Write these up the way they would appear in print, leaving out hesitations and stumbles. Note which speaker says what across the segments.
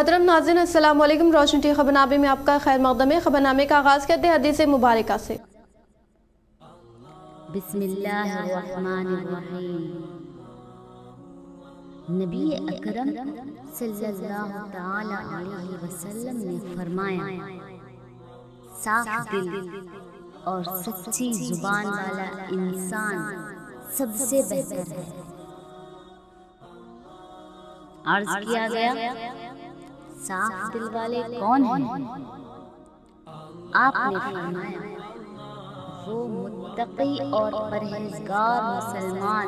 Speaker 1: मोहतरम नाज़रीन, अस्सलाम वालेकुम। रोशन टी खबरनामे में आपका खैर मक़दम है। खबरनामे का आगाज़ करते हैं हदीस मुबारका से।
Speaker 2: बिस्मिल्लाहिर्रहमानिर्रहीम। नबी अकरम सल्लल्लाहु तआला अलैहि वसल्लम ने फरमाया, साफ दिल और सच्ची जुबान वाला इंसान सबसे बेहतर है। अर्ज किया गया, साफ दिल वाले कौन हैं? आपने फरमाया, वो मुत्तकी और परहेजगार मुसलमान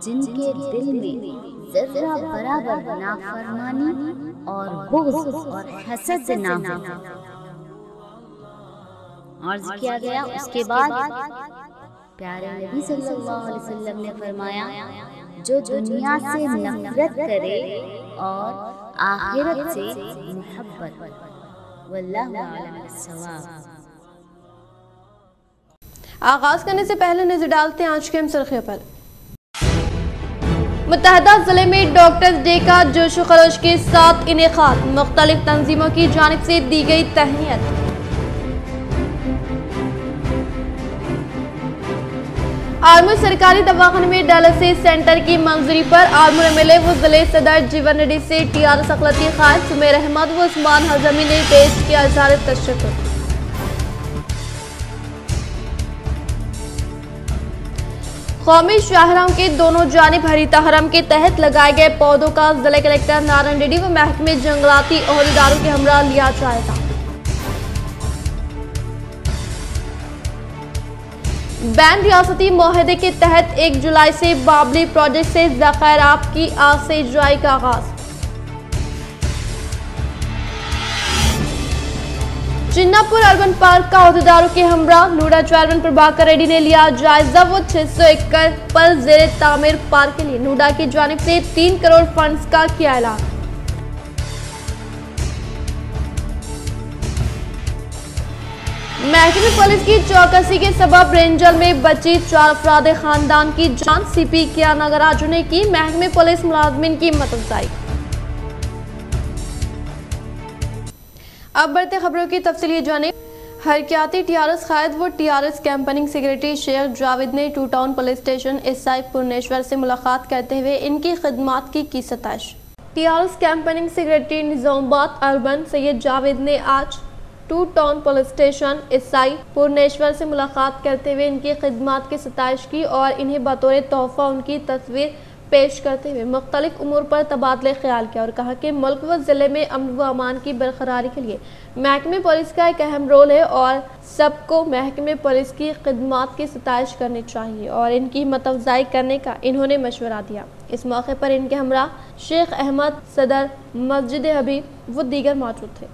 Speaker 2: जिनके दिल में जर्रा बराबर नाफरमानी और बुग़्ज़ और हसद ना हो। अर्ज किया गया, उसके बाद प्यारे नबी सल्लल्लाहु अलैहि वसल्लम ने फरमाया, जो दुनिया से नफरत करे और आखिरत से मोहब्बत। वल्लाहु अअलम बिस्सवाब।
Speaker 1: आगाज़ करने से पहले नजर डालते हैं आज के अहम सुर्खियों पर। मुत्तहदा जिले में डॉक्टर्स डे का जोशो खरोश के साथ इनेकाद, मुख्तलिफ तंजीमों की जानिब से दी गई तहनीत। आर्मूर सरकारी दवाखाने में डायलिसिस सेंटर की मंजूरी पर आर्मूर एमएलए व जिले सदर जीवन रेड्डी से टीआरएस अखिलती खायद सुमेर अहमद व उस्मान हज़मी ने पेश किया इज़हार तशक्कुर। कौमी शाहराहों के दोनों जानिब हरीता हरम के तहत लगाए गए पौधों का जिला कलेक्टर नारायण रेड्डी व महकमे जंगलाती ओहदेदारों के हमरा लिया जाएगा। बैन रियासती मुआहदे के तहत 1 जुलाई से बाबली प्रोजेक्ट से ज़ख़ायरात की आज से इजराई का आगाज। चिन्नापुर अर्बन पार्क का ओहदेदारों के हमरा, नूडा चेयरमैन प्रभाकर रेड्डी ने लिया जायजा। वो 600 एकड़ पर ज़ेरे तामीर पार्क के लिए नूडा की जानिब से 3 करोड़ फंड्स का किया ऐलान। महकमे पुलिस की चौकसी के सबब रेंजल में बची 4 अफराद खानदान की जान। सीपी किया नागराजू ने की महकमे पुलिस मुलाजमीन की हिम्मत अफजाई। अब बढ़ते खबरों की तफसीली जाने। हरकियाती टीआरएस कायद व TRS campaigning secretary Sheikh Javed ने two town police station SI Purneshwar से मुलाकात करते हुए इनकी खिदमात की सताइश। TRS campaigning secretary Nizamabad urban Syed Javed ने आज two town police station SI Purneshwar से मुलाकात करते हुए इनकी खिदमात की सताइश की और इन्हें बतौर तोहफा उनकी तस्वीर पेश करते हुए मुख्तलिफ उमूर पर तबादले ख्याल किया और कहा कि मुल्क व ज़िले में अमन व अमान की बरकरारी के लिए महकमे पुलिस का एक अहम रोल है और सबको महकमे पुलिस की खिदमात की सताइश करनी चाहिए और इनकी हिम्मत अफजाई करने का इन्होंने मशवरा दिया। इस मौके पर इनके हमरा शेख अहमद सदर मस्जिद हबीब व दीगर मौजूद थे।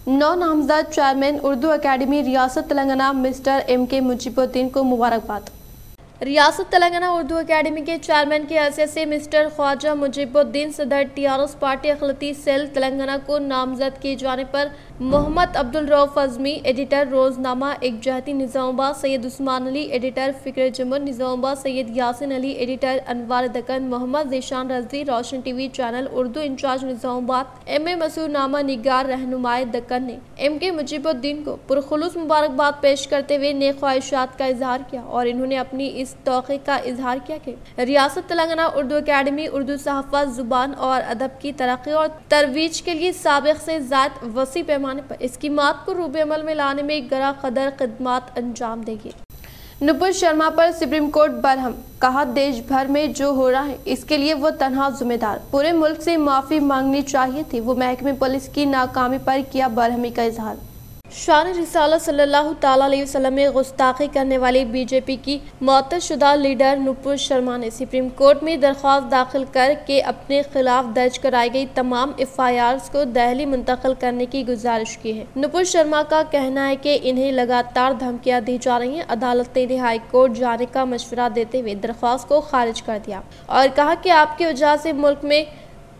Speaker 1: 9 नामजद चेयरमैन उर्दू अकेडमी रियासत तेलंगाना मिस्टर MK मुजीबुद्दीन को मुबारकबाद। रियासत तेलंगाना उर्दू अकेडमी के चेयरमैन की हैसियत से मिस्टर ख्वाजा मुजीबुद्दीन सदर टीआरएस पार्टी अखिलती सेल तेलंगाना को नामजद किए जाने पर मोहम्मद अब्दुल रऊफ अज़मी एडिटर रोजनामा एक जहती निज़ामाबाद, सैयद उस्मान अली एडिटर फ़िक्र जमुन Nizamabad, Syed Yasin Ali editor Anwar Deccan, Mohammed Zeeshan Rizvi Roshan TV channel Urdu incharge Nizamabad, MA मसूर नामा निगार रहनुमाए दक्कन ने MK मुजीबुद्दीन को पुरखुलूस मुबारकबाद पेश करते हुए नेक ख्वाहिशात का इजहार किया और इन्होंने अपनी इस तौक़े का इजहार किया कि रियासत तेलंगाना उर्दू अकेडमी उर्दू सहाफ़त ज़ुबान और अदब की तरक्की और तरवीज के लिए साबिक़ से ज़ायद वसी पैमाने पर इस्कीमात को रूबे अमल में लाने में गरा कदर खिदमात अंजाम देगी। नुपुर शर्मा पर सुप्रीम कोर्ट बरहम, कहा देश भर में जो हो रहा है इसके लिए वो तन्हा जिम्मेदार, पूरे मुल्क से माफ़ी मांगनी चाहिए थी। वो महकमे पुलिस की नाकामी पर किया बरहमी का इजहार। शान रिसालत सल्लल्लाहु ताला अलैहि वसल्लम में गुस्ताखी करने वाली बीजेपी की मुअत्तलशुदा लीडर नुपुर शर्मा ने सुप्रीम कोर्ट में दरख्वास्त दाखिल कर के अपने खिलाफ दर्ज कराई गई तमाम FIRs को दिल्ली मुंतकिल करने की गुजारिश की है। नुपुर शर्मा का कहना है कि इन्हें लगातार धमकियां दी जा रही हैं। अदालत ने इन्हें हाई कोर्ट जाने का मशवरा देते हुए दरख्वास्त को खारिज कर दिया और कहा कि आपकी वजह से मुल्क में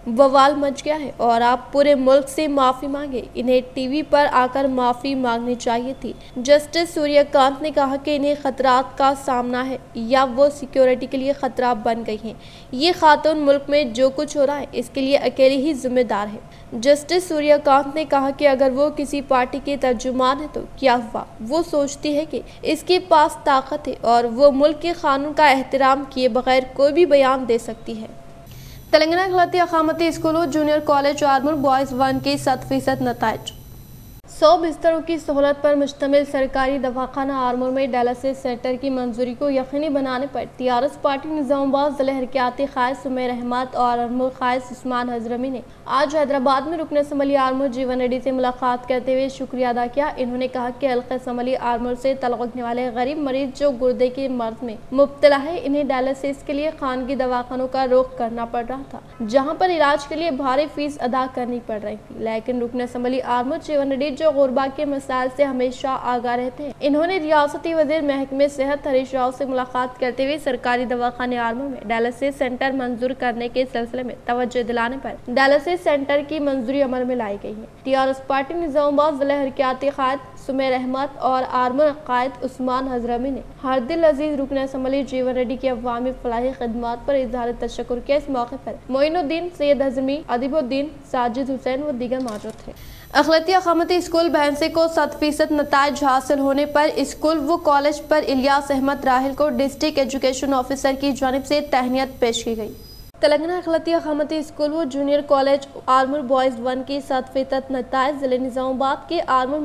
Speaker 1: बवाल मच गया है और आप पूरे मुल्क से माफी मांगे। इन्हें टीवी पर आकर माफी मांगनी चाहिए थी। जस्टिस सूर्यकांत ने कहा कि इन्हें खतरात का सामना है या वो सिक्योरिटी के लिए खतरा बन गई हैं। ये खातून मुल्क में जो कुछ हो रहा है इसके लिए अकेली ही जिम्मेदार है। जस्टिस सूर्यकांत ने कहा कि अगर वो किसी पार्टी के तर्जुमान है तो क्या हुआ, वो सोचती है कि इसके पास ताकत है और वो मुल्क के कानून का एहतराम किए बगैर कोई भी बयान दे सकती है। तेलंगाना अखिलाती अकामती स्कूलों जूनियर कॉलेज आर्मूर बॉयज़ 1 के 100% नताइज। 100 बिस्तरों की सहूलत पर मुश्तमिल सरकारी दवाखाना आर्मूर में डायलिसिस सेंटर की मंजूरी को यकीनी बनाने पर टीआरएस पार्टी निजामाबाद जिले हरकियाती क़ायद सुमेर अहमद और आर्मूर क़ायद उस्मान हजरमी ने आज हैदराबाद में रुकन असम्बली आर्मूर जीवन रेड्डी से मुलाकात करते हुए शुक्रिया अदा किया। इन्होंने कहा कि हल्का असम्बली आर्मूर से तल्लुक़ वाले गरीब मरीज जो गुर्दे के मर्ज में मुब्तला है, इन्हें डायलिसिस के लिए खानगी दवाखानों का रुख करना पड़ रहा था, जहाँ पर इलाज के लिए भारी फीस अदा करनी पड़ रही थी। लेकिन रुकन असम्बली आर्मूर जीवन रेड्डी जो गुरबा के मसाइल से हमेशा आगाह रहते हैं, इन्होंने रियासती वजीर महकमे सेहत हरीश राव से मुलाकात करते हुए सरकारी दवाखाने आर्मूर में डायलिसिस सेंटर मंजूर करने के सिलसिले में तवज्जो दिलाने पर डायलिसिस सेंटर की मंजूरी अमल में लाई गई है। टीआरएस पार्टी निजामाबाद जिला हरकियाती क़ायद सुमेर अहमद और आर्मूर क़ायद उस्मान हजरमी ने हर दिल अजीज रुकन असम्बली जीवन रेड्डी की अवामी फलाही खिदमात पर इजहार तशक्कुर किया। इस मौके पर मोइनुद्दीन, सैयद हजमी, अदीबुद्दीन, साजिद हुसैन व दीगर मौजूद थे। अखिलाती अकामती स्कूल भैंसे को 100% नताइज हासिल होने पर स्कूल व कॉलेज पर इलियास अहमद राहिल को डिस्ट्रिक्ट एजुकेशन ऑफिसर की जानिब से तहनीत पेश की गई। तेलंगाना अखिलाती अकामती स्कूल व जूनियर कॉलेज आर्मूर बॉयज़ 1 की 100% नताइज जिले निजामाबाद के आर्मूर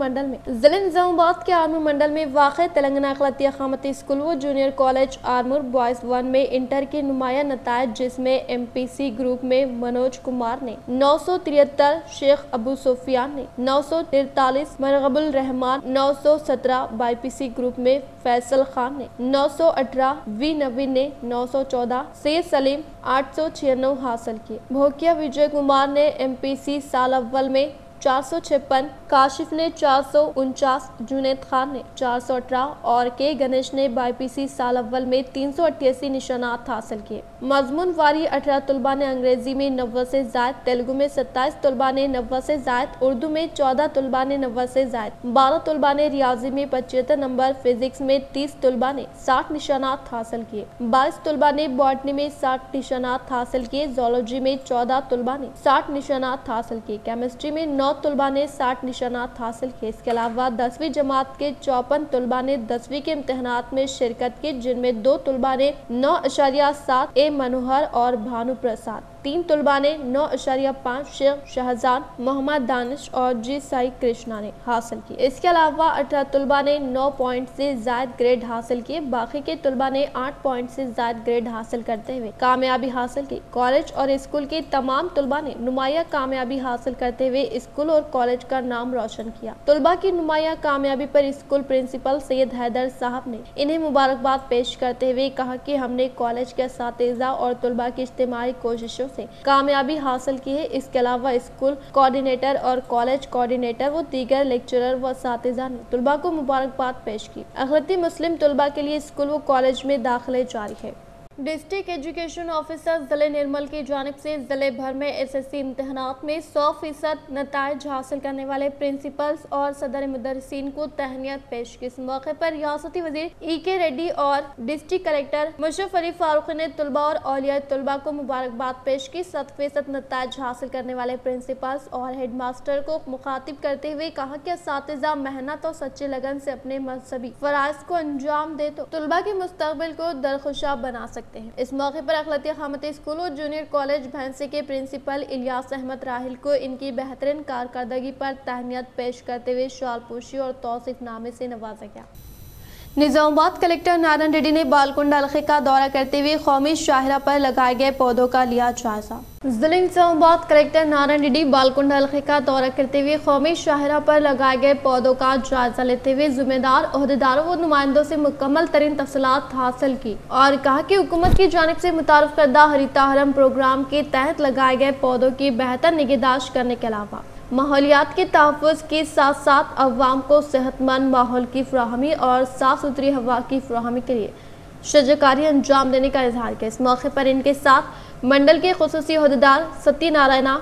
Speaker 1: मंडल में वाक़ तेलंगाना अखिलाती अकामती स्कूल व जूनियर कॉलेज आर्मूर बॉयज़ 1 में इंटर के नुमाया नताइज, जिसमें MPC ग्रुप में मनोज कुमार ने 973, शेख अबू सुफियान ने 943, मरगबुल रहमान 917, BPC ग्रुप में फैसल खान ने 918, वी नवीन ने 914, सैयद सलीम 896 हासिल किए। भोकिया विजय कुमार ने MPC साल अव्वल में 456, काशिफ ने 449, जुनेद खान ने 418 और के गणेश ने BPC साल अव्वल में 388 निशानात हासिल किए। मजमून वारी 18 तलबा ने अंग्रेजी में 90 से ज़ायद, तेलुगु में 27 तलबा ने 90 से ज़ायद, उर्दू में 14 तलबा ने 90 से ज़ायद, 12 तलबा ने रियाजी में 75 नंबर, फिजिक्स में 30 तलबा ने 60 निशानात हासिल किए, 22 तलबा ने बॉटनी में 60 निशानात हासिल किए, जोलॉजी में 14 तलबा ने 60 निशानात हासिल किए, केमिस्ट्री में 9 तलबा ने 60 निशानात हासिल किए। इसके अलावा 10वीं जमात के 54 तलबा ने 10वीं के इम्तिहानात में शिरकत की, जिनमें 2 तलबा ने 9.7 ए मनोहर और भानु प्रसाद, 3 तलबा ने 9.5 शेख शहजान, मोहम्मद दानिश और जी साई कृष्णा ने हासिल की। इसके अलावा 18 तलबा ने 9 पॉइंट से ज़ायद ग्रेड हासिल किए। बाकी के तलबा ने 8 पॉइंट से ज़ायद ग्रेड हासिल करते हुए कामयाबी हासिल की। कॉलेज और स्कूल के तमाम तलबा ने नुमाया कामयाबी हासिल करते हुए स्कूल और कॉलेज का नाम रोशन किया। तलबा की नुमाया कामयाबी पर स्कूल प्रिंसिपल सैयद हैदर साहब ने इन्हें मुबारकबाद पेश करते हुए कहा कि हमने कॉलेज के असातिज़ा और तलबा की इज्तिमाई कोशिशों से कामयाबी हासिल की है। इसके अलावा स्कूल कोऑर्डिनेटर और कॉलेज कोऑर्डिनेटर व दीगर लेक्चरर व असातिज़ा ने तलबा को मुबारकबाद पेश की। अखिलती मुस्लिम तलबा के लिए स्कूल व कॉलेज में दाखिले जारी है। डिस्ट्रिक्ट एजुकेशन ऑफिसर जिले निर्मल की जानिब से जिले भर में SSC इम्तिहानात में 100% नताइज हासिल करने वाले प्रिंसिपल्स और सदर मुदर्रिसीन को तहनीत पेश की। इस मौके पर रियासती वजीर EK रेड्डी और डिस्ट्रिक्ट कलेक्टर मुशर्रफ अली फारूकी ने तलबा और औलिया तलबा को मुबारकबाद पेश की। 100% नताइज हासिल करने वाले प्रिंसिपल्स और हेड मास्टर को मुखातिब करते हुए कहा कि असातिज़ा मेहनत और सच्चे लगन से अपने मजहबी फराइज को अंजाम दे तो तलबा के मुस्तकबिल को दरख्शां बना सकते। इस मौके पर अखिलाती अकामती स्कूल और जूनियर कॉलेज भैंसे के प्रिंसिपल इलियास अहमद राहिल को इनकी बेहतरीन कारकर्दगी पर तहनीत पेश करते हुए शालपोशी और तौसीफनामे से नवाजा गया। निजामाबाद कलेक्टर नारायण रेड्डी ने बालकुंडा इलाके का दौरा करते हुए कौमी शाहरा पर लगाए गए पौधों का लिया जायजा। जिले निजामाबाद कलेक्टर नारायण रेड्डी बालकुंडा इलाके का दौरा करते हुए कौमी शाहरा पर लगाए गए पौधों का जायजा लेते हुए जिम्मेदार ओहदेदारों व नुमाइंदों से मुकम्मल तरीन तफसीलात हासिल की और कहा कि हुकूमत की जानिब से मुतारफ करदा हरिता हरम प्रोग्राम के तहत लगाए गए पौधों की बेहतर निगहदाश्त करने के अलावा माहौलियात के तहफ़्फ़ुज़ के साथ साथ अवाम को सेहतमंद माहौल की फराहमी और साफ़ सुथरी हवा की फराहमी के लिए शजरकारी अंजाम देने का इजहार किया। इस मौके पर इनके साथ मंडल के खुसूसी ओहदेदार सत्यनारायणा,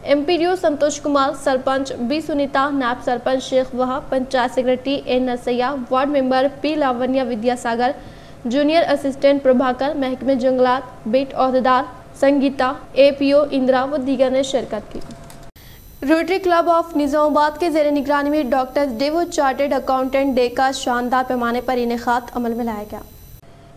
Speaker 1: एमपीडीओ संतोष कुमार, सरपंच बी सुनीता, नायब sarpanch Sheikh Wahab, panchayat secretary N Narsaiah, ward member P Lavanya Vidyasagar, junior assistant Prabhakar, महकमे जंगलात, बीट ओहदेदार संगीता, एपीओ इंदिरा व दीगर ने शिरकत की। रोटरी क्लब ऑफ निजामाबाद के जेर निगरानी में डॉक्टर्स डे व चार्टर्ड अकाउंटेंट डे का शानदार पैमाने पर इनेकाद अमल में लाया गया।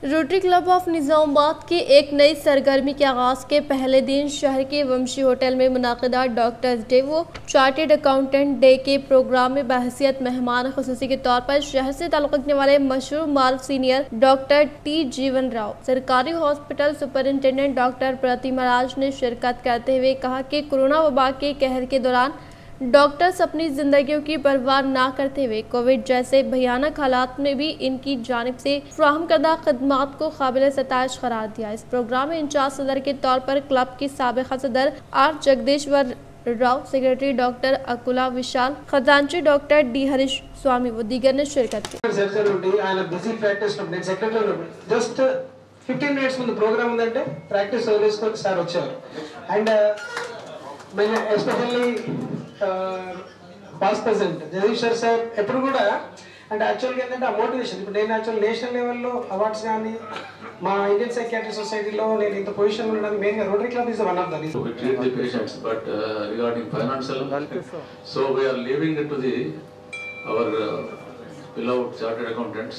Speaker 1: रोटरी क्लब ऑफ निजामाबाद की एक नई सरगर्मी के आगाज़ के पहले दिन शहर के वंशी होटल में मुनाकिदा डॉक्टर्स डे व चार्टर्ड अकाउंटेंट डे के प्रोग्राम में बहसियत मेहमान खुसूसी के तौर पर शहर से ताल्लुक़ रखने वाले मशहूर माल सीनियर डॉक्टर टी जीवन राव, सरकारी हॉस्पिटल सुपरिंटेंडेंट डॉक्टर प्रतिमा राज ने शिरकत करते हुए कहा कि कोरोना वबा के कहर के दौरान डॉक्टर्स अपनी जिंदगियों की परवाह ना करते हुए कोविड जैसे भयानक हालात में भी इनकी जानिब से फ्राहम करदा खदमात को काबिल सताइश करार दिया। इस प्रोग्राम में इंचार्ज सदर के तौर पर क्लब की साबिक़ा सदर are Jagdishwar Rao, secretary doctor Akula Vishal, Khajanchi doctor D Harish स्वामी व दीगर ने शिरकत की।
Speaker 3: పాస్ట్ ప్రెసిడెంట్ జగదీశ్వర్ సార్ ఎప్పుడు కూడా అంటే యాక్చువల్గా ఏంటంటే ఆ మోటివేషన్ ఇప్పుడు నేను యాక్చువల్ నేషనల్ లెవెల్లో అవార్డ్స్ కానీ మా ఇండియన్ సైకియాట్రీ సొసైటీలో నేను ఇంత పొజిషన్ ఉండడానికి మెయిన్గా rotary club is one of the reason.
Speaker 4: We treat the patients, but regarding financial, so we are leaving it to the our beloved chartered accountants.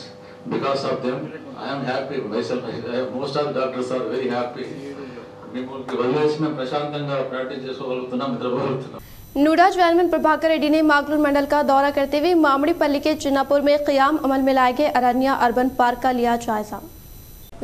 Speaker 4: Because of them, I am happy myself. Most of the doctors are very happy. మిమ్మల్ని వదిలేసి మేము ప్రశాంతంగా practice చేసుకోగలుగుతున్నాం, నిద్రపోగలుగుతున్నాం।
Speaker 1: नूडा chairman Prabhakar Reddy ने मागलूर मंडल का दौरा करते हुए मामड़ीपल्ली के चिन्नापुर में क़याम अमल में लाए गए अरण्या अर्बन पार्क का लिया जायजा।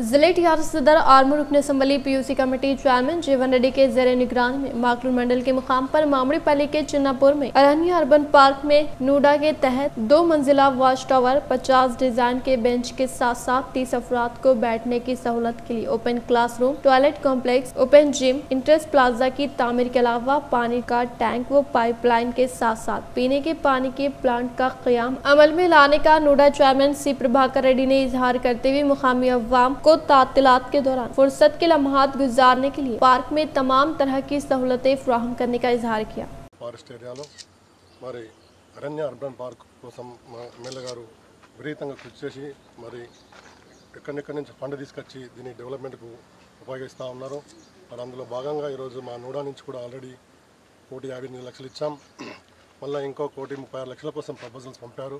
Speaker 1: जिले टीआरएस सदर आर्मूर रुकन असम्बली पीयूसी कमेटी चेयरमैन जीवन रेड्डी के जेर निगरानी में मागलूर मंडल के मुकाम पर मामड़ीपल्ली के चिन्नापुर में अरण्या अर्बन पार्क में नूडा के तहत 2 मंजिला वॉच टावर, 50 डिजाइन के बेंच के साथ साथ 30 अफराद को बैठने की सहूलत के लिए open classroom, toilet complex, open gym, interest plaza की तामीर के अलावा पानी का टैंक व पाइपलाइन के साथ साथ पीने के पानी के प्लांट का क़याम अमल में लाने का नूडा चेयरमैन सी प्रभाकर रेड्डी ने इजहार करते हुए मुकामी अवाम को तातिलात के दौरान फुर्सत के लम्हात गुजारने के लिए पार्क में तमाम तरह की सहूलतें फ्राहम करने का इजहार किया।
Speaker 5: ఫారెస్ట్ ఏరియాలో మరి అరణ్య అర్బన్ పార్క్ కోసం మా ఎమ్మెల్యే గారు విపరీతంగా కృషి చేసి మరి ఎక్కడెక్కడి నుంచి ఫండ్ తీసుకొచ్చి దీని డెవలప్మెంట్కు ఉపయోగిస్తూ ఉన్నారు। మరి అందులో భాగంగా ఈరోజు మా నూడా నుంచి కూడా ఆల్రెడీ 1,58,00,000 ఇచ్చాం। మళ్ళీ ఇంకో 1,36,00,000 కోసం ప్రపోజల్స్ పంపారు।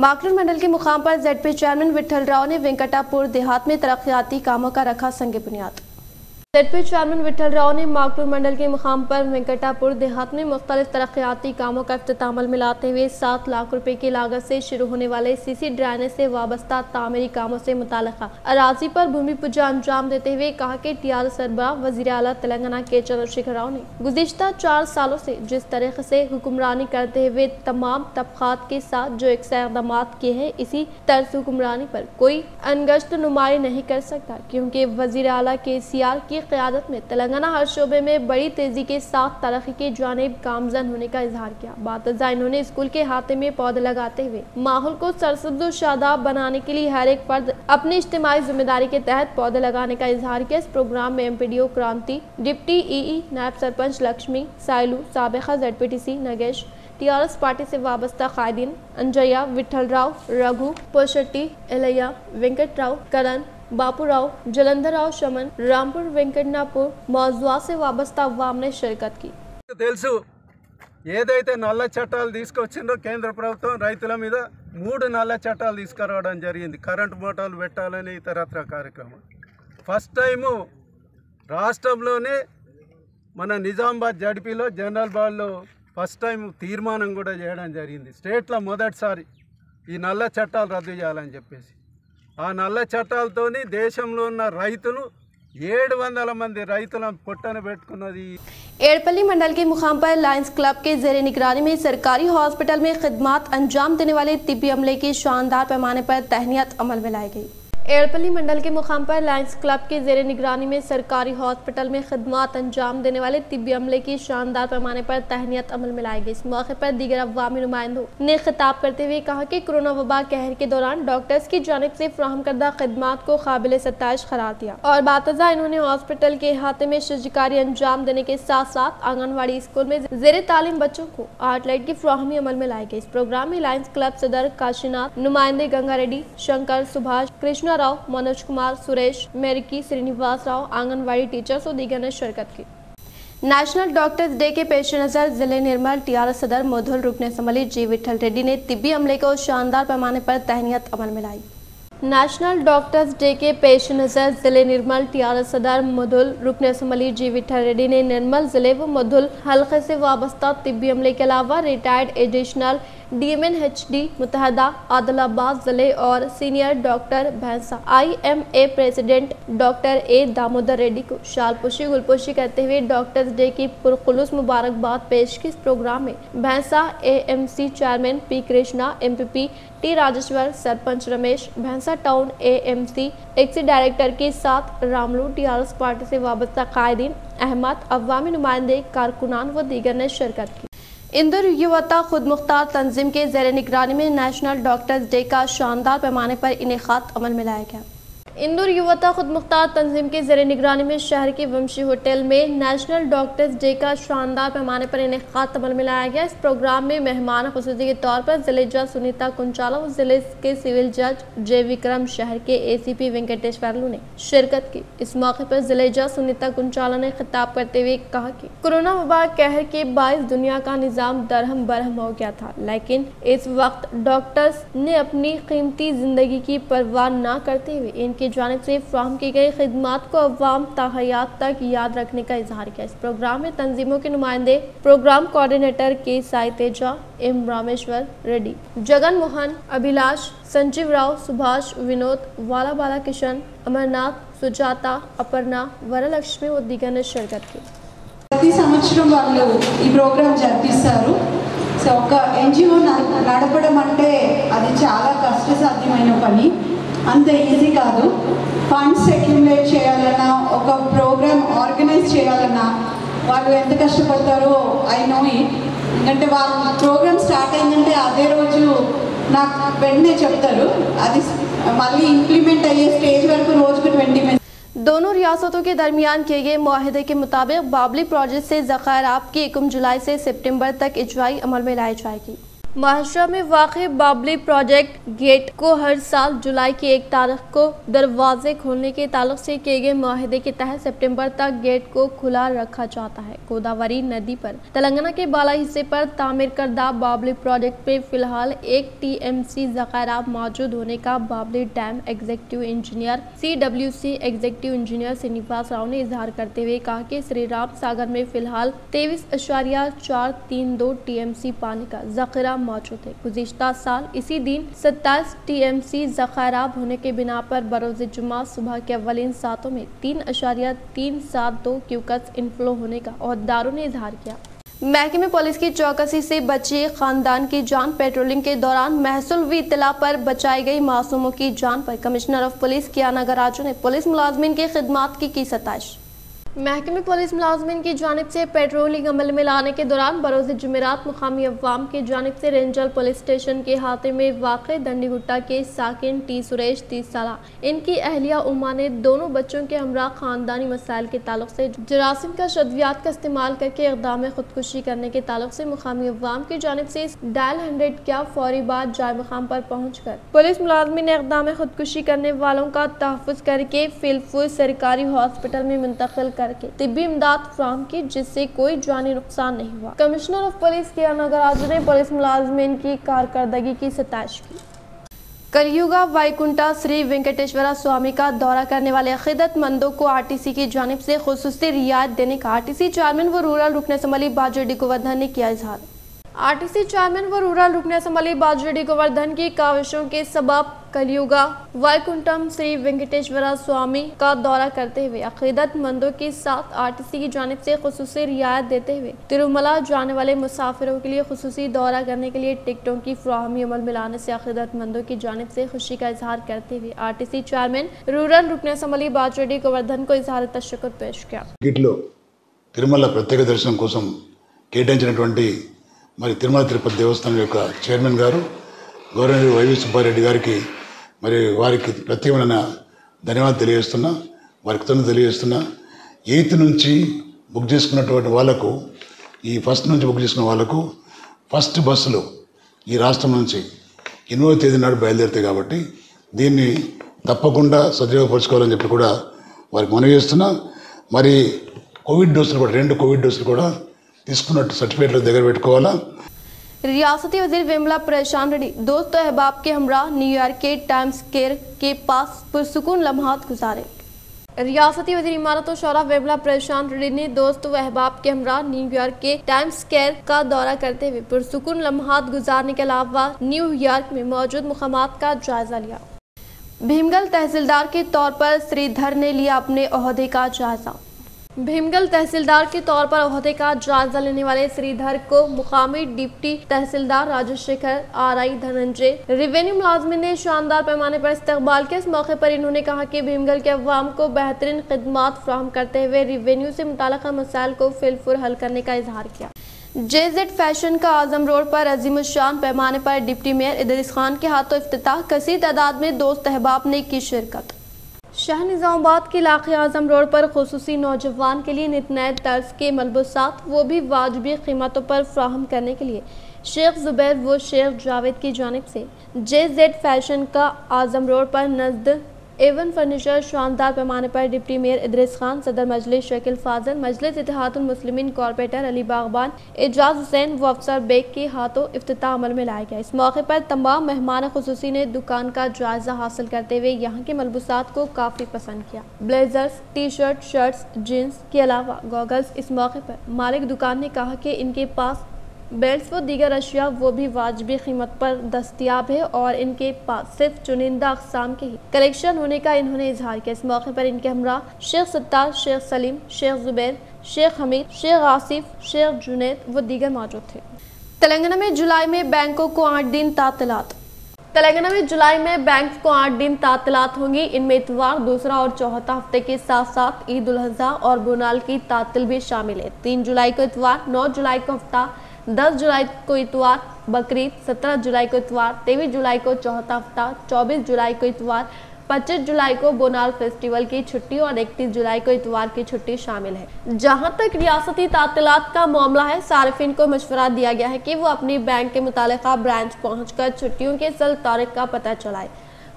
Speaker 1: मागलूर मंडल के मुकाम पर जेडपी चेयरमैन विठल राव ने वेंकटापुर देहात में तरक्याती कामों का रखा संग बुनियाद। जेडपी चेयरमैन विठल राव ने मागलूर मंडल के मुकाम पर वेंकटापुर देहात में मुख्तलिफ तरक्याती कामों का इफ्तिताह अमल में लाते हुए 7 लाख रुपए की लागत से शुरू होने वाले सीसी ड्रेनेज से वाबस्ता तामीरी कामों से मुताल्लिक़ा अराजी पर भूमि पूजा अंजाम देते हुए कहा कि टीआरएस सरबराह वज़ीर आला तेलंगाना के चंद्रशेखर राव ने गुज़िश्ता 4 सालों से जिस तरीके से हुक्मरानी करते हुए तमाम तबक़ात के साथ जो इक़दाम किए हैं, इसी तर्ज हुक्मरानी पर कोई अनगश्त नुमाई नहीं कर सकता, क्योंकि वज़ीर आला KCR की क़यादत में तेलंगाना हर शोबे में बड़ी तेजी के साथ तरक्की की जानिब गामजन होने का इजहार किया। बातज़ा इन्होंने स्कूल के हाथे में पौधे लगाते हुए माहौल को सरसब्ज़ व शादाब बनाने के लिए हर एक फर्द अपनी इज्तिमाई जिम्मेदारी के तहत पौधे लगाने का इजहार किया। इस प्रोग्राम में एमपीडीओ क्रांति, डिप्टी EE, नायब सरपंच लक्ष्मी, साइलू, साबिक़ा ZPTC नगेश, टीआरएस पार्टी से वाबस्ता कायदीन अंजया, विठल राव, रघु, पोशट्टी, एलैया, वेंकट राव, करण, बापूराव, जलंधर राव, शमन, रामपुर, वेंकटनापुर मौजूद से वाबस्ता अवाम ने शिरकत की।
Speaker 3: తెలుసు ఏదైతే నల్ల చట్టాలు తీసుకొచ్చిందో కేంద్ర ప్రభుత్వం రైతుల మీద 3 నల్ల చట్టాలు తీసుకురావడం జరిగింది। కరెంటు మోటార్లు పెట్టాలని ఇతరత్ర కార్యక్రమం ఫస్ట్ టైము రాష్ట్రంలోనే మన నిజామాబాద్ జడ్పీలో జనరల్ బాల్లో ఫస్ట్ టైం తీర్మానం కూడా చేయడం జరిగింది। స్టేట్లో మొదటిసారి ఈ నల్ల చట్టాలు రద్దు చేయాలని చెప్పేసి ఆ నల్ల చట్టాలతోని దేశంలో ఉన్న రైతులు 700 మంది రైతులను పొట్టన పెట్టుకున్నది।
Speaker 1: एड़पल्ली मंडल के मुकाम पर लायंस क्लब के जेर निगरानी में सरकारी हॉस्पिटल में खिदमात अंजाम देने वाले तिब्बी अमले की शानदार पैमाने पर तहनीत अमल में लाई गई। एड़पल्ली मंडल के मुकाम पर लायंस क्लब के जेर निगरानी में सरकारी हॉस्पिटल में खिदमत अंजाम देने वाले तिब्बी अमले की शानदार पैमाने पर तहनीत अमल में लाई गई। इस मौके पर दीगर अवामी नुमाइंदों ने खिताब करते हुए कहा कि कोरोना वबा कहर के दौरान डॉक्टर्स की जानिब से फ्राहम करदा खिदमत को काबिल सताइश करार दिया और बातजा इन्होंने हॉस्पिटल के अहाते में शिजकारी अंजाम देने के साथ साथ आंगनबाड़ी स्कूल में जेर तालीम बच्चों को आर्ट लाइट की फ्राहमी अमल में लाई गई। इस प्रोग्राम में लायंस क्लब सदर काशीनाथ, नुमाइंदे गंगा रेड्डी, शंकर, सुभाष, कृष्णा राव, मनोज कुमार, सुरेश, मेरिकी, श्रीनिवास राव, आंगनवाड़ी टीचर्स और दीगर ने शिरकत की। नेशनल डॉक्टर्स डे के पेश नज़र जिले निर्मल टीआरएस सदर मोधुल रुकन असम्बली जी विठल रेड्डी ने तिब्बी अमले को शानदार पैमाने पर तहनीत अमल में लाई। नेशनल डॉक्टर्स डे के पेश नज़र जिले निर्मल टीआरएस सदर मोधुल रुकन असम्बली जी विठल रेड्डी ने निर्मल जिले व मोधुल हल्के से वाबस्ता तिब्बी अमले के अलावा रिटायर्ड एडिशनल DMNHD मुतहदा आदिलाबाद जिले और सीनियर डॉक्टर भैंसा IMA president doctor A Damodar Reddy को शालपोशी गुलपोशी करते हुए डॉक्टर्स डे की पुरखुलूस मुबारकबाद पेश की। इस प्रोग्राम में भैंसा AMC chairman P Krishna, MPP T Rajeshwar, sarpanch Ramesh, भैंसा टाउन AMC एक्सी डायरेक्टर के साथ रामलू टीआरएस पार्टी से वाबस्ता कायदीन, अहमद, अवामी नुमाइंदे, कारकुनान व दीगर ने शिरकत की। इंदौर युवता खुद मुख्तार तंजीम के जेर निगरानी में नेशनल डॉक्टर्स डे का शानदार पैमाने पर इनेकाद अमल में लाया गया। इंदौर युवता खुद मुख्तार तंजीम के जेर निगरानी में शहर के वंशी होटल में नेशनल डॉक्टर्स डे का शानदार पैमाने पर इनेकाद अमल में लाया गया। इस प्रोग्राम में मेहमान खुसूसी के तौर पर जिले जज सुनीता कुंचाला और जिले के सिविल जज जे विक्रम, शहर के ACP वेंकटेश्वरलू ने शिरकत की। इस मौके पर जिले जज सुनीता कुंचाला ने खिताब करते हुए कहा कि कोरोना वबा कहर के बायस दुनिया का निज़ाम दरहम बरहम हो गया था, लेकिन इस वक्त डॉक्टर्स ने अपनी कीमती जिंदगी की परवाह न करते हुए इनकी जानिब से फ्राहम की गई खिदमत को अवाम ताहयात तक याद रखने का इजहार किया। इस प्रोग्राम में तंजीमों के नुमाइंदे प्रोग्राम कोऑर्डिनेटर के साई तेजा, एम रामेश्वर रेड्डी, जगन मोहन, अभिलाष, संजीव राव, सुभाष, विनोद, वाला बाला किशन, अमरनाथ, सुजाता, अपर्णा, वरलक्ष्मी और दीगर ने शिरकत की।
Speaker 6: ప్రతి సంవత్సరం వాళ్ళు ఈ ప్రోగ్రామ్ జరిపిస్తారు। సో ఒక NGO నడపడం అంటే అది చాలా కష్టసాధ్యమైన పని, అంత ఈజీ కాదు। ఫండ్స్ అక్యుములేట్ చేయాలన్నా, ఒక ప్రోగ్రామ్ ఆర్గనైజ్ చేయాలన్నా వాళ్ళు ఎంత కష్టపడతారో ఐ నో ఇట్। ఎందుకంటే వాళ్ళు ప్రోగ్రామ్ స్టార్ట్ అయిందంటే అదే రోజు నాకు వెంటనే చెప్తారు, అది మళ్ళీ ఇంప్లిమెంట్ అయ్యే స్టేజ్ వరకు రోజుకు 20 మినిట్స్।
Speaker 1: दोनों रियासतों के दरमियान किए गए मुआहदे के मुताबिक बाबली प्रोजेक्ट से ज़ख़ायरात की 1 जुलाई से सितंबर तक इजराई अमल में लाई जाएगी। महाराष्ट्र में वाक़ बाबली प्रोजेक्ट गेट को हर साल जुलाई की 1 तारीख को दरवाजे खोलने के ताल्लुक से किए गए मुआहदे के तहत सितंबर तक गेट को खुला रखा जाता है। गोदावरी नदी पर तेलंगाना के बाला हिस्से पर तामीर करदा बाबली प्रोजेक्ट में फिलहाल 1 TMC ज़ख़ायरात मौजूद होने का Babli dam executive engineer CWC executive engineer Srinivas Rao ने इजहार करते हुए कहा कि श्री राम सागर में फिलहाल 23.432 TMC पानी का ज़ख़ीरा मौजूद है। गुज़िश्ता साल इसी दिन 27 TMC ज़ख़ायरात होने के बिना पर बरोज़ जुमा सुबह के अव्वलीन सातों में 3.372 क्यूकस इनफ्लो होने का ओहदेदारों ने इजहार किया। महकमे पुलिस की चौकसी से बची खानदान की जान। पेट्रोलिंग के दौरान महसूल हुई इत्तला पर बचाई गई मासूमों की जान पर कमिश्नर ऑफ पुलिस कियाना गराजू ने पुलिस मुलाजमीन की खिदमत की सताइश। महकमे पुलिस मुलाजमीन की जानिब से पेट्रोलिंग अमल में लाने के दौरान बरोज़ जुमेरात मुकामी अवाम की जानिब से रेंजल पुलिस स्टेशन के हाथे में वाक़े दंडीगुट्टा के साकिन T सुरेश 30 साल, इनकी अहलिया उमा ने दोनों बच्चों के हमरा खानदानी मसाइल के ताल्लुक से जरासीम का शद्वियात का इस्तेमाल करके इक़दाम खुदकुशी करने के ताल्लुक से मुकामी अवाम की जानिब से डायल 100 क्या फौरी बाद जाए मकाम पर पहुँच कर पुलिस मुलाजमीन ने इक़दाम खुदकुशी करने वालों का तहफ़्फ़ुज़ करके फिलफूल सरकारी हॉस्पिटल में मुंतकिल करके तिब्बी इमदाद फ्राहम की, जिससे कोई जानी नुकसान नहीं हुआ। कमिश्नर ऑफ पुलिस कियाना गराजू ने पुलिस मुलाजमीन की कारकर्दगी की सताइश की। कलयुगा वैकुंठा श्री वेंकटेश्वरा स्वामी का दौरा करने वाले अक़ीदतमंदों को RTC की जानिब से खुसूसी रियायत देने का RTC चेयरमैन व रूरल रुकन असम्बली बाजू डिकोवर्धन ने किया इजहार। आरटीसी चेयरमैन व रूरल रुकन असम्बली बाजरेड्डी गोवर्धन की काविशों के सबब कलियुगा वैकुंठम श्री वेंकटेश्वरा स्वामी का दौरा करते हुए अकीदतमंदों के साथ आरटीसी की जानिब से खुसूसी रियायत देते हुए तिरुमला जाने वाले मुसाफिरों के लिए खुसूसी दौरा करने के लिए टिकटों की फराहमी अमल में लाने से अकीदतमंदों की जानिब से खुशी का इजहार करते हुए आरटीसी चेयरमैन रूरल रुकन असम्बली बाजरेड्डी गोवर्धन को इजहार तशक्कुर पेश किया।
Speaker 7: తిరుమల ప్రత్యేక దర్శనం కోసం కేటాయించినటువంటి మరి తిరుమల తిరుపతి దేవస్థానం యొక్క చైర్మన్ గారు గవర్నర్ వైవి సుబ్బారెడ్డి గారికి మరి వారికి ప్రత్యేకమైన ధన్యవాదాలు తెలియజేస్తున్నా, వారికి కృతజ్ఞతలు తెలియజేస్తున్నా. 8th నుంచి బుక్ చేసుకున్నటువంటి వాళ్ళకు, ఈ ఫస్ట్ నుంచి బుక్ చేసుకున్న వాళ్ళకు ఫస్ట్ బస్సులు ఈ రాష్ట్రం నుంచి 8వ తేదీ నాడు బయలుదేరుతాయి. కాబట్టి దీన్ని తప్పకుండా సద్వినియోగపరచుకోవాలని చెప్పి కూడా వారికి మనవి చేస్తున్నా. మరి కోవిడ్ డోసులు కూడా 2 కోవిడ్ డోసులు కూడా తీసుకున్నట్టు సర్టిఫికేట్లు దగ్గర పెట్టుకోవాలా.
Speaker 1: रियासती वजीर विमला परेशान रेड्डी दोस्त अहबाब के हमरा न्यूयॉर्क के टाइम्स स्क्वायर के पास पुरसुकून लम्हात गुजारे। रियासती वजीर इमारत और शौरा विमला परेशान रेड्डी ने दोस्त व अहबाब के हमरा न्यूयॉर्क के टाइम्स स्क्वायर का दौरा करते हुए पुरसुकून लम्हात गुजारने के अलावा न्यूयॉर्क में मौजूद मुकामात का जायजा लिया। भीमगल तहसीलदार के तौर पर श्रीधर ने लिया अपने ओहदे का जायजा। भीमगल तहसीलदार के तौर पर ओहदे का जायजा लेने वाले श्रीधर को मुकामी डिप्टी तहसीलदार राजशेखर आरआई धनंजय रेवेन्यू मुलाजमिन ने शानदार पैमाने पर इस्तकबाल किया। इस मौके पर इन्होंने कहा कि भीमगल के अवाम को बेहतरीन खिदमात फराहम करते हुए रेवेन्यू से मुताल्लिक़ मसाइल को फिलफुर हल करने का इजहार किया। जेजेड फैशन का आजम रोड पर अजीमुशान पैमाने पर डिप्टी मेयर इदरीस खान के हाथों इफ्तिताह, कसीर तादाद में दोस्त अहबाब ने की शिरकत। शाह निजामाबाद के इलाके आजम रोड पर खुसूसी नौजवान के लिए नित नए तर्ज के मलबूसात वो भी वाजबी कीमतों पर फ्राहम करने के लिए शेख जुबैर व शेख जावेद की जानिब से जेजेड फैशन का आजम रोड पर नज़द एवन फर्नीचर शानदार पैमाने पर डिप्टी मेयर इदरीस खान, सदर मजलिस शकील फाजल, मजलिस इत्तेहादुल मुस्लिमीन कॉर्पोरेटर अली बागबान, एजाज हुसैन व अफसर बेग के हाथों इफ्तिताह अमल में लाया गया। इस मौके पर तमाम मेहमान खुसूसी ने दुकान का जायजा हासिल करते हुए यहाँ के मलबूसात को काफ़ी पसंद किया। Blazers, T shirt, shirts, jeans के अलावा गॉगल्स। इस मौके पर मालिक दुकान ने कहा कि इनके पास बेल्ट्स व दीगर अशिया वो भी वाजबी कीमत पर दस्तियाब है और इनके पास सिर्फ चुनिंदा अक़साम के ही कलेक्शन होने का इन्होंने इजहार किया। इस मौके पर इनके हमरा शेख सत्तार, शेख सलीम, शेख जुबैर, शेख हमीद, शेख आसिफ, शेख जुनैद व दीगर मौजूद थे। तेलंगाना में जुलाई में बैंकों को 8 दिन तातिलात। तेलंगाना में जुलाई में बैंक को 8 दिन तातिलात होंगी। इनमें इतवार, दूसरा और चौथा हफ्ते के साथ साथ ईद उल अज़हा और बोनाल की तातिल भी शामिल है। 3 जुलाई को इतवार, 9 जुलाई को हफ्ता, 10 जुलाई को इतवार बकरीद, 17 जुलाई को इतवार, 23 जुलाई को चौथा हफ्ता, 24 जुलाई को इतवार, 25 जुलाई को बोनाल फेस्टिवल की छुट्टी और 31 जुलाई को इतवार की छुट्टी शामिल है। जहां तक रियासती तातिलात का मामला है, सार्फिन को मशवरा दिया गया है कि वो अपनी बैंक के मुतालिका ब्रांच पहुंचकर छुट्टियों के असल तारीख का पता चलाए।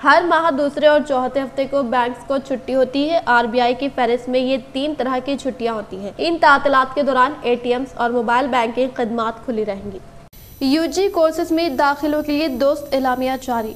Speaker 1: हर माह दूसरे और चौथे हफ्ते को बैंक्स को छुट्टी होती है। आरबीआई की फहरिस्त में ये 3 तरह की छुट्टियां होती हैं। इन तातिलात के दौरान एटीएम्स और मोबाइल बैंकिंग खदमात खुली रहेंगी। यूजी कोर्सेज में दाखिलों के लिए दोस्त एलामिया जारी।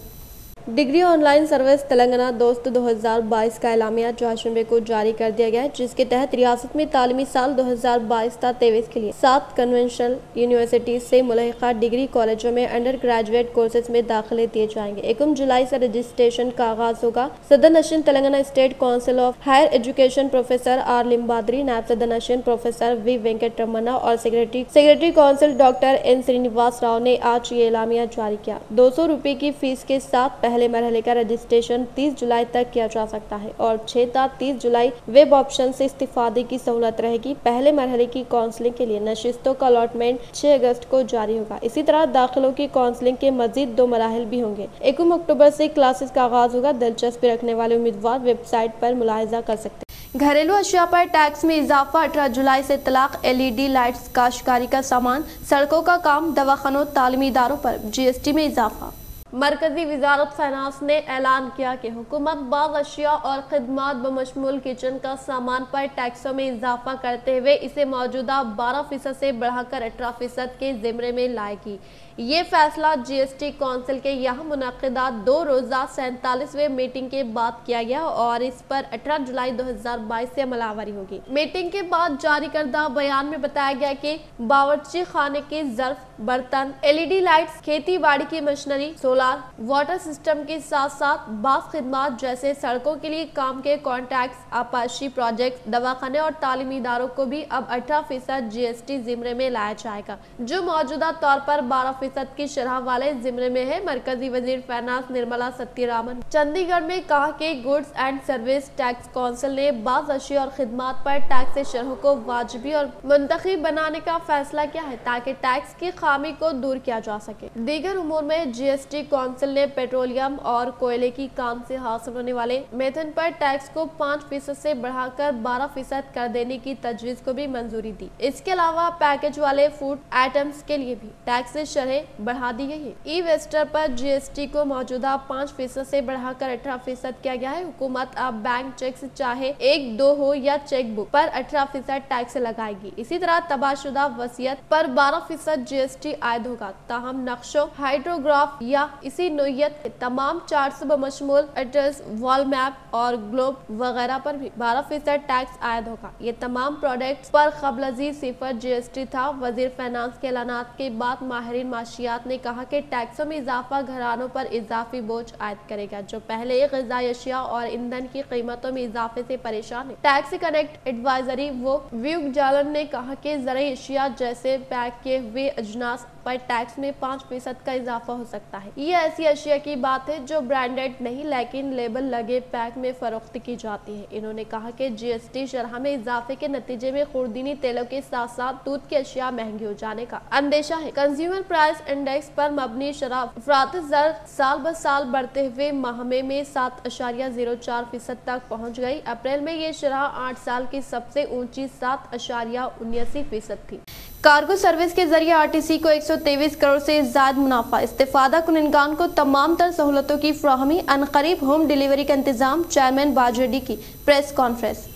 Speaker 1: डिग्री ऑनलाइन सर्विस तेलंगाना दोस्त 2022 का एलामिया चौशंबे को जारी कर दिया गया है, जिसके तहत रियासत में तालीमी साल 2022-23 के लिए 7 कन्वेंशनल यूनिवर्सिटी से मुल्हिका डिग्री कॉलेजों में अंडर ग्रेजुएट कोर्सेज में दाखिले दिए जाएंगे। 1 जुलाई से रजिस्ट्रेशन का आगाज होगा। सदर नशीन Telangana state council of higher education professor R Limbadri, नायब सदर नशीन प्रोफेसर वी वेंकट रमन्ना और secretary council doctor N Srinivas Rao ने आज ये एलामिया जारी किया। 200 रुपये की फीस के साथ पहले मरहले का रजिस्ट्रेशन 30 जुलाई तक किया जा सकता है और 6 ता 30 जुलाई वेब ऑप्शन से इस्तीफादे की सहूलत रहेगी। पहले मरहले की काउंसलिंग के लिए नशिस्तों का अलॉटमेंट 6 अगस्त को जारी होगा। इसी तरह दाखिलों की काउंसलिंग के मजीद 2 मराहल भी होंगे। 1 अक्टूबर से क्लासेस का आगाज होगा। दिलचस्पी रखने वाले उम्मीदवार वेबसाइट पर मुलाहिजा कर सकते हैं। घरेलू अशिया पर टैक्स में इजाफा, 18 जुलाई से तलाक, LED लाइट्स, काश्तकारी का सामान, सड़कों का काम, दवाखानों, तालीमी इदारों पर GST में इजाफा। मरकजी वजारत फाइनेंस ने ऐलान किया कि हुकूमत बाज़ अशिया और खिदमात बमशमूल किचन का सामान पर टैक्सों में इजाफा करते हुए इसे मौजूदा 12% से बढ़ाकर 18% के ज़िम्मे में लाएगी। ये फैसला जीएसटी काउंसिल के यहाँ मुनक़िदा 2 रोज़ा 47वें मीटिंग के बाद किया गया और इस पर 18 जुलाई 2022 से अमलावरी होगी। मीटिंग के बाद जारी करदा बयान में बताया गया कि बावर्ची खाने के ज़र्फ, बर्तन, LED लाइट्स, खेती बाड़ी की मशीनरी, सोलार, वाटर सिस्टम के साथ साथ बास खिदमात जैसे सड़कों के लिए काम के कॉन्ट्रैक्ट्स, आपाशी प्रोजेक्ट, दवाखाने और तालीमी इदारों को भी अब 18% जीएसटी ज़िम्मे में लाया जाएगा, जो मौजूदा तौर पर 12% की शरह वाले ज़िम्मे में है। मरकजी वजीर फाइनेंस निर्मला सीतारमण चंडीगढ़ में कहा कि goods and service tax council ने बाज़ अशिया और खिदमात पर टैक्स शरह को वाजिबी और मुंतखब बनाने का फैसला किया है ताकि टैक्स की खामी को दूर किया जा सके। दीगर उमूर में जीएसटी काउंसिल ने पेट्रोलियम और कोयले की काम से हासिल होने वाले मेथन पर टैक्स को 5% से बढ़ाकर 12% कर देने की तजवीज को भी मंजूरी दी। इसके अलावा पैकेज वाले फूड आइटम्स के लिए भी टैक्स शरह बढ़ा दी गई है। ई वेस्टर पर जीएसटी को मौजूदा 5% से बढ़ाकर 18% किया गया है। हुकूमत अब बैंक चेक से चाहे 1-2 हो या चेक बुक पर 18% टैक्स लगाएगी। इसी तरह तबाहशुदा वसीयत पर 12% जीएसटी आयद होगा। ताहम नक्शों, हाइड्रोग्राफ या इसी नोयत के तमाम चार्ट्स बमशमूल एड्रेस, वॉल मैप और ग्लोब वगैरह पर भी 12% टैक्स आयद होगा। ये तमाम प्रोडक्ट्स पर क़ब्ल 0 जीएसटी था। वजीर फाइनेंस के ऐलानात के बाद माहिरीन माशियात ने कहा कि टैक्सों में इजाफा घरानों पर इजाफी बोझ आयद करेगा, जो पहले ग़िज़ाई अशिया और ईंधन की कीमतों में इजाफे से परेशान है। टैक्स कनेक्ट एडवाइजरी वो व्यूग जालन ने कहा कि ज़रूरी अशिया जैसे पैक किए हुए अजनास पर टैक्स में 5% का इजाफा हो सकता है। ये ऐसी अशिया की बात है जो ब्रांडेड नहीं लेकिन लेबल लगे पैक में फरोख्त की जाती है। इन्होंने कहा कि जीएसटी शरह में इजाफे के नतीजे में खुर्दीनी तेलों के साथ साथ दूध की अशिया महंगी हो जाने का अंदेशा है। कंज्यूमर प्राइस इंडेक्स पर मबनी शराब अफरात ज़र साल ब साल बढ़ते हुए माह में 7.04% तक पहुँच गई। अप्रैल में ये शरह 8 साल की सबसे ऊंची 7.79% थी। कार्गो सर्विस के जरिए आरटीसी को 123 करोड़ से ज्यादा मुनाफा। इस्तेफादा कुनगान को तमाम तर सहूलतों की फ्राहमी, अनकरीब होम डिलीवरी का इंतजाम। चेयरमैन बाजरेडी की प्रेस कॉन्फ्रेंस।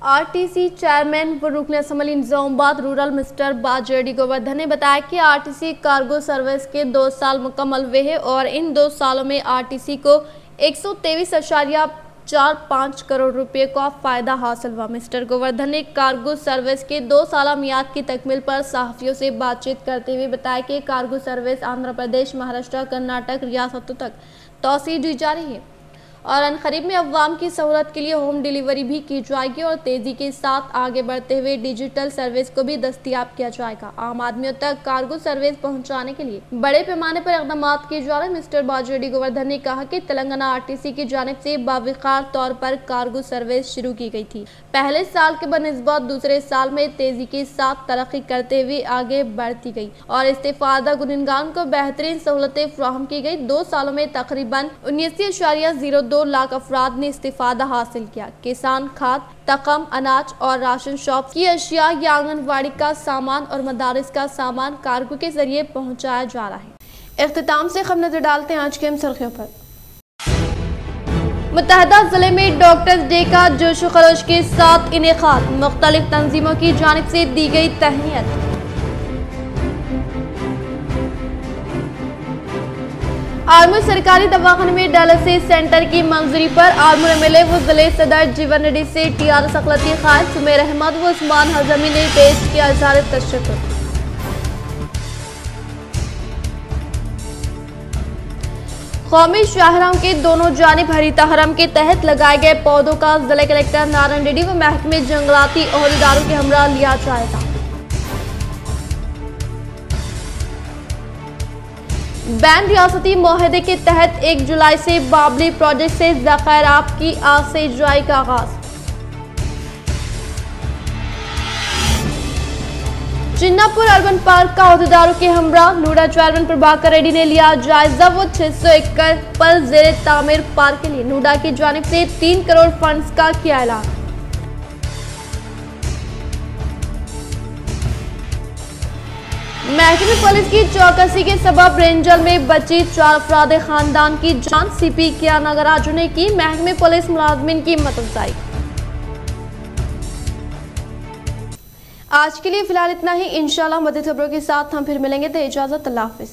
Speaker 1: आरटीसी चेयरमैन व रुकन assembly Nizamabad rural mister Bajireddy Govardhan ने बताया कि आरटीसी कार्गो सर्विस के 2 साल मुकम्मल हुए हैं और इन 2 सालों में आरटीसी को 123.45 करोड़ रुपए का फायदा हासिल हुआ। मिस्टर गोवर्धन ने कार्गो सर्विस के 2 साल मियाद की तकमील पर सहाफ़ियों से बातचीत करते हुए बताया कि कार्गो सर्विस आंध्र प्रदेश, महाराष्ट्र, कर्नाटक रियासतों तक तौसीह दी जा रही है और अनकरीब में अवाम की सहूलत के लिए होम डिलीवरी भी की जाएगी और तेजी के साथ आगे बढ़ते हुए डिजिटल सर्विस को भी दस्तयाब किया जाएगा। आम आदमियों तक कार्गो सर्विस पहुंचाने के लिए बड़े पैमाने पर इक़दाम किए जा रहे हैं। मिस्टर बाजरेडी गोवर्धन ने कहा कि तेलंगाना आरटीसी की जानिब से बावकार तौर पर कार्गो सर्विस शुरू की गई थी। पहले साल के बनिस्बत दूसरे साल में तेजी के साथ तरक्की करते हुए आगे बढ़ती गई और इस्तेफादा गुनगान को बेहतरीन सहूलतें फ्राहम की गई। 2 सालों में तकरीबन 79.02 लाख अफराद ने इस्तिफादा हासिल किया। किसान खाद, तकम, अनाज और राशन शॉप की अशिया या आंगनबाड़ी का सामान और मदारिस का सामान कार्गो के जरिए पहुंचाया जा रहा है। इख्तिताम से खबर नजर डालते हैं आज के सुर्खियों पर। मुत्तहदा जिले में डॉक्टर्स डे का जोशो खरोश के साथ इनेकाद, मुख्तलिफ तंजीमों की जानिब से दी गई तहनीयत। आलमूर सरकारी दवाखाने में डायलिसिस सेंटर की मंजूरी पर आलमूर एमएलए व जिले सदर जीवन रेड्डी से टीआरएस अखिलती क़ायद सुमेर अहमद व उस्मान हज़मी ने पेश किया इज़हार तशक्कुर। कौमी शाहराहों के दोनों जानिब हरीता हरम के तहत लगाए गए पौधों का जिला कलेक्टर नारायण रेड्डी व महकमे जंगलाती अहदेदारों के हमरा लिया जाएगा। बैन रियासती मुआहदे के तहत 1 जुलाई से बाबली प्रोजेक्ट से ज़ख़ायरात की आज से इजराई का आगाज। चिन्नापुर अर्बन पार्क का अहदेदारों के हमरा, नूडा चेयरमैन प्रभाकर रेड्डी ने लिया जायजा। वो 600 एकड़ पर ज़ेरे तामीर पार्क के लिए नूडा की जानिब से 3 करोड़ फंड्स का किया ऐलान। महकमे पुलिस की चौकसी के सबब रेंजल में बची 4 अफराद खानदान की जान। सीपी किया नागराजू ने की महकमे पुलिस मुलाजमीन की हिम्मत अफजाई। आज के लिए फिलहाल इतना ही। इंशाल्लाह मज़ीद खबरों के साथ हम फिर मिलेंगे। तो इजाजत, अल्लाह हाफिज।